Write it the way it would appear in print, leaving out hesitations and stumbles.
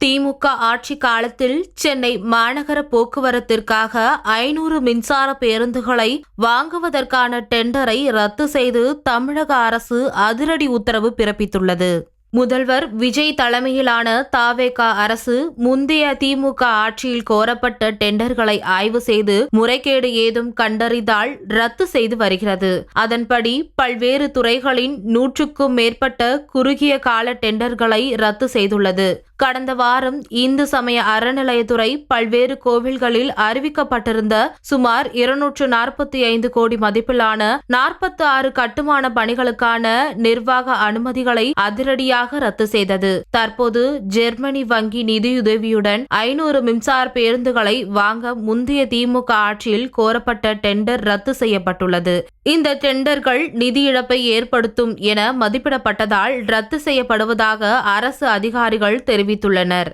திமுக ஆட்சி காலத்தில் சென்னை மாநகர போக்குவரத்திற்காக 500 மின்சார பேருந்துகளை வாங்குவதற்கான டெண்டரை ரத்து செய்து தமிழக அரசு அதிரடி உத்தரவு பிறப்பித்துள்ளது. முதல்வர் விஜய் தலைமையிலான தவேக அரசு முந்தைய திமுக ஆட்சியில் கோரப்பட்ட டெண்டர்களை ஆய்வு செய்து முறைகேடு ஏதும் கண்டறிந்தால் ரத்து செய்து வருகிறது. அதன்படி பல்வேறு துறைகளின் 100க்கும் மேற்பட்ட குறுகிய கால டெண்டர்களை ரத்து செய்துள்ளது. கடந்த வாரம் இந்து சமய அறநிலையத்துறை பல்வேறு கோவில்களில் அறிவிக்கப்பட்டிருந்த சுமார் 245 கோடி மதிப்பிலான 46 கட்டுமான பணிகளுக்கான நிர்வாக அனுமதிகளை அதிரடியாக ரத்து செய்தது. தற்போது ஜெர்மனி வங்கி நிதியுதவியுடன் 500 மின்சார பேருந்துகளை வாங்க முந்தைய திமுக ஆட்சியில் கோரப்பட்ட டெண்டர் ரத்து செய்யப்பட்டுள்ளது. இந்த டெண்டர்கள் நிதி இழப்பை ஏற்படுத்தும் என மதிப்பிடப்பட்டதால் ரத்து செய்யப்படுவதாக அரசு அதிகாரிகள் தெரிவித்துள்ளனர்.